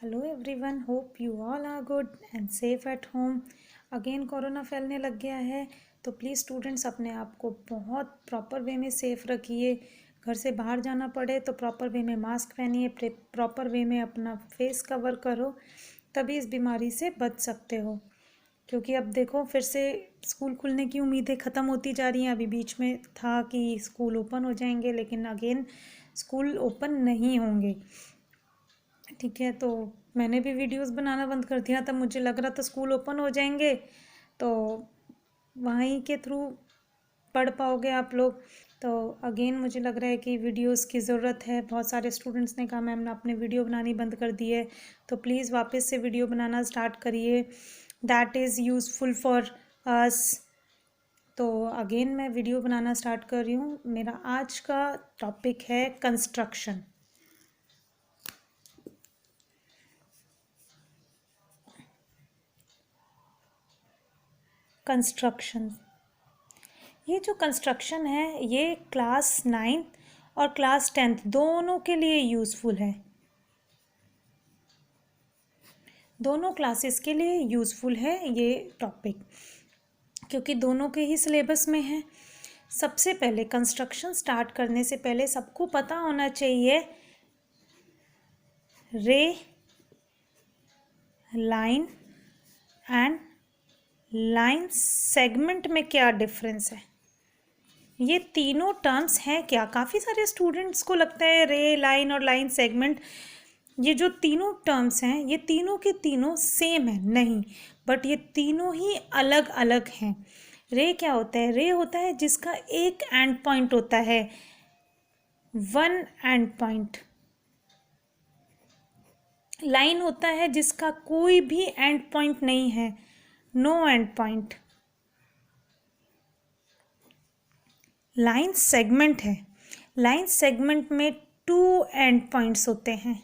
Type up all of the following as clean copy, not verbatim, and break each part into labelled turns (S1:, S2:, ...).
S1: Hello everyone, hope you all are good and safe at home. Again corona फैलने लग गया है, तो प्लीज़ स्टूडेंट्स अपने आप को बहुत प्रॉपर वे में सेफ रखिए। घर से बाहर जाना पड़े तो प्रॉपर वे में मास्क पहनिए, प्रॉपर वे में अपना फेस कवर करो, तभी इस बीमारी से बच सकते हो। क्योंकि अब देखो फिर से स्कूल खुलने की उम्मीदें ख़त्म होती जा रही हैं। अभी बीच में था कि स्कूल ओपन हो जाएंगे, लेकिन अगेन स्कूल ओपन नहीं होंगे। ठीक है, तो मैंने भी वीडियोस बनाना बंद कर दिया था। मुझे लग रहा था स्कूल ओपन हो जाएंगे तो वहीं के थ्रू पढ़ पाओगे आप लोग। तो अगेन मुझे लग रहा है कि वीडियोस की ज़रूरत है। बहुत सारे स्टूडेंट्स ने कहा मैम आपने वीडियो बनानी बंद कर दी है, तो प्लीज़ वापस से वीडियो बनाना स्टार्ट करिए, that is useful for us. तो अगेन मैं वीडियो बनाना स्टार्ट कर रही हूँ। मेरा आज का टॉपिक है कंस्ट्रक्शन। कंस्ट्रक्शन, ये जो कंस्ट्रक्शन है ये क्लास 9th और क्लास 10th दोनों के लिए यूज़फुल है। दोनों क्लासेस के लिए यूज़फुल है ये टॉपिक, क्योंकि दोनों के ही सिलेबस में है। सबसे पहले कंस्ट्रक्शन स्टार्ट करने से पहले सबको पता होना चाहिए रे, लाइन एंड लाइन सेगमेंट में क्या डिफरेंस है। ये तीनों टर्म्स हैं क्या? काफ़ी सारे स्टूडेंट्स को लगता है रे, लाइन और लाइन सेगमेंट, ये जो तीनों टर्म्स हैं ये तीनों के तीनों सेम है। नहीं, बट ये तीनों ही अलग अलग हैं। रे क्या होता है? रे होता है जिसका एक एंड पॉइंट होता है, वन एंड पॉइंट। लाइन होता है जिसका कोई भी एंड पॉइंट नहीं है, no end point. Line segment है, लाइन सेगमेंट में टू एंड पॉइंट्स होते हैं।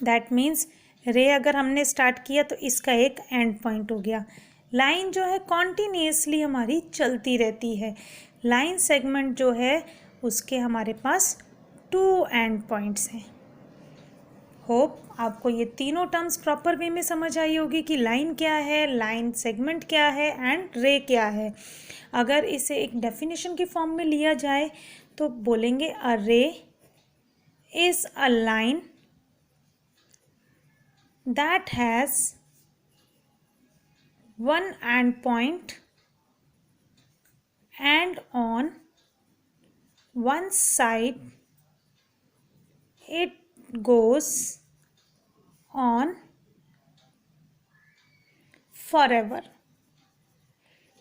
S1: दैट मीन्स रे अगर हमने स्टार्ट किया तो इसका एक एंड पॉइंट हो गया। लाइन जो है कॉन्टिन्यूसली हमारी चलती रहती है। लाइन सेगमेंट जो है उसके हमारे पास टू एंड पॉइंट्स हैं। होप आपको ये तीनों टर्म्स प्रॉपर वे में समझ आई होगी कि लाइन क्या है, लाइन सेगमेंट क्या है एंड रे क्या है। अगर इसे एक डेफिनेशन की फॉर्म में लिया जाए तो बोलेंगे अ रे is a line that has one end point and on one side it goes on forever।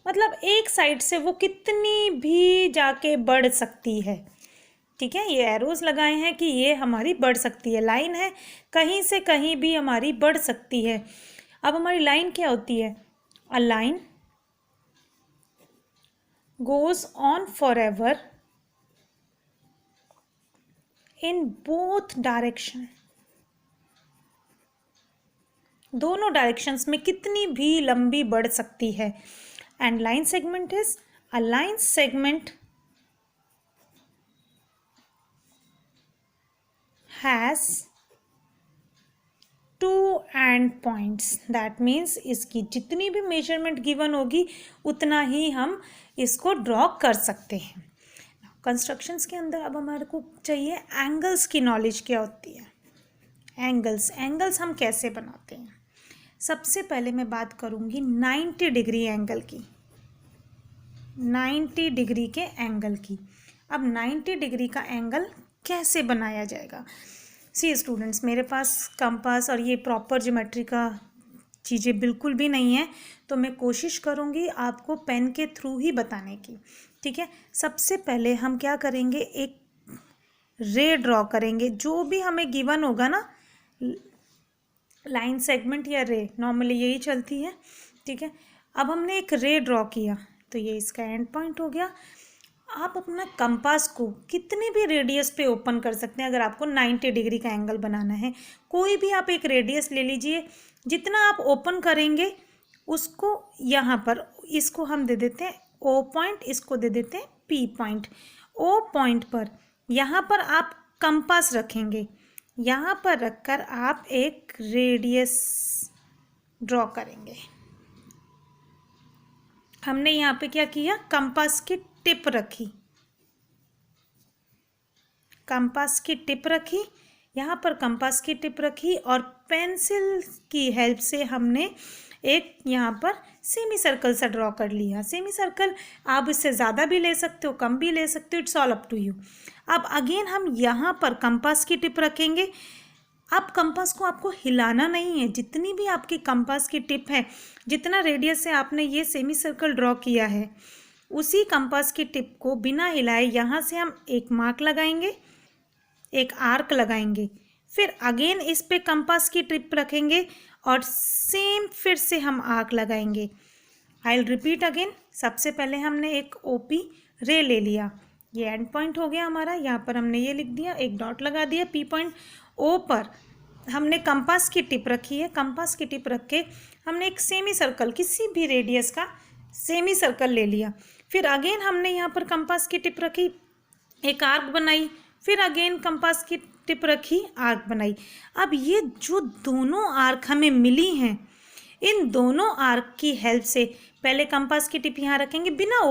S1: मतलब एक साइड से वो कितनी भी जाके बढ़ सकती है। ठीक है, ये एरोज लगाए हैं कि ये हमारी बढ़ सकती है। लाइन है, कहीं से कहीं भी हमारी बढ़ सकती है। अब हमारी लाइन क्या होती है? A line goes on forever in both direction। दोनों डायरेक्शंस में कितनी भी लंबी बढ़ सकती है। And line segment is a line segment has two end points. That means इसकी जितनी भी मेजरमेंट गिवन होगी उतना ही हम इसको ड्रॉ कर सकते हैं। कंस्ट्रक्शंस के अंदर अब हमारे को चाहिए एंगल्स की नॉलेज क्या होती है। एंगल्स हम कैसे बनाते हैं? सबसे पहले मैं बात करूंगी 90 डिग्री एंगल की, 90 डिग्री के एंगल की। अब 90 डिग्री का एंगल कैसे बनाया जाएगा? सी स्टूडेंट्स, मेरे पास कंपास और ये प्रॉपर ज्योमेट्री का चीज़ें बिल्कुल भी नहीं है, तो मैं कोशिश करूँगी आपको पेन के थ्रू ही बताने की। ठीक है, सबसे पहले हम क्या करेंगे, एक रे ड्रॉ करेंगे। जो भी हमें गिवन होगा ना, लाइन सेगमेंट या रे, नॉर्मली यही चलती है। ठीक है, अब हमने एक रे ड्रॉ किया तो ये इसका एंड पॉइंट हो गया। आप अपना कंपास को कितने भी रेडियस पे ओपन कर सकते हैं। अगर आपको 90 डिग्री का एंगल बनाना है, कोई भी आप एक रेडियस ले लीजिए। जितना आप ओपन करेंगे उसको यहाँ पर, इसको हम दे देते हैं ओ पॉइंट, इसको दे देते हैं पी पॉइंट। ओ पॉइंट पर यहाँ पर आप कंपास रखेंगे। यहाँ पर रखकर आप एक रेडियस ड्रॉ करेंगे। हमने यहाँ पे क्या किया, कंपास की टिप रखी, कंपास की टिप रखी, यहाँ पर कंपास की टिप रखी और पेंसिल की हेल्प से हमने एक यहाँ पर सेमी सर्कल सा ड्रॉ कर लिया। सेमी सर्कल आप इससे ज़्यादा भी ले सकते हो, कम भी ले सकते हो, it's all up to you. अब अगेन हम यहाँ पर कंपास की टिप रखेंगे। अब कंपास को आपको हिलाना नहीं है, जितनी भी आपकी कंपास की टिप है, जितना रेडियस से आपने ये सेमी सर्कल ड्रॉ किया है, उसी कंपास की टिप को बिना हिलाए यहाँ से हम एक मार्क लगाएंगे, एक आर्क लगाएंगे, फिर अगेन इस पे कंपास की टिप रखेंगे और सेम फिर से हम आर्क लगाएंगे। I will repeat again. सबसे पहले हमने एक ओपी रे ले लिया, ये एंड पॉइंट हो गया हमारा, यहाँ पर हमने ये लिख दिया, एक डॉट लगा दिया पी पॉइंट। ओ पर हमने कंपास की टिप रखी है, कंपास की टिप रख के हमने एक सेमी सर्कल, किसी भी रेडियस का सेमी सर्कल ले लिया। फिर अगेन हमने यहाँ पर कंपास की टिप रखी, एक आर्क बनाई, फिर अगेन कंपास की टिप रखी, आर्क बनाई। अब ये जो दोनों आर्क हमें मिली हैं, इन दोनों आर्क की हेल्प से पहले कंपास की टिप यहाँ रखेंगे, बिना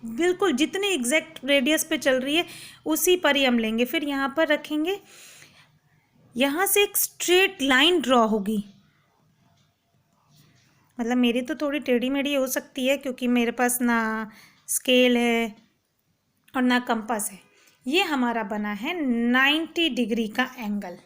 S1: बिल्कुल जितने एग्जैक्ट रेडियस पे चल रही है उसी पर ही हम लेंगे, फिर यहाँ पर रखेंगे, यहाँ से एक स्ट्रेट लाइन ड्रॉ होगी। मतलब मेरी तो थोड़ी टेढ़ी मेढ़ी हो सकती है क्योंकि मेरे पास ना स्केल है और ना कंपास है। ये हमारा बना है 90 डिग्री का एंगल।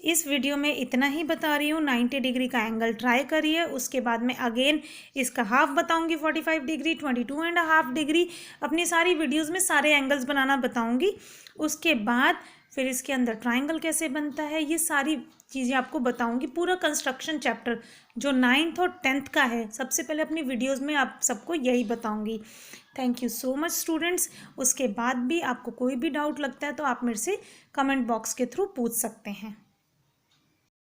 S1: इस वीडियो में इतना ही बता रही हूँ, 90 डिग्री का एंगल ट्राई करिए। उसके बाद में अगेन इसका हाफ बताऊँगी, 45 डिग्री, 22.5 डिग्री, अपनी सारी वीडियोस में सारे एंगल्स बनाना बताऊँगी। उसके बाद फिर इसके अंदर ट्राइंगल कैसे बनता है, ये सारी चीज़ें आपको बताऊँगी। पूरा कंस्ट्रक्शन चैप्टर जो 9th और 10th का है, सबसे पहले अपनी वीडियोज़ में आप सबको यही बताऊँगी। Thank you so much students. उसके बाद भी आपको कोई भी डाउट लगता है तो आप मेरे से कमेंट बॉक्स के थ्रू पूछ सकते हैं।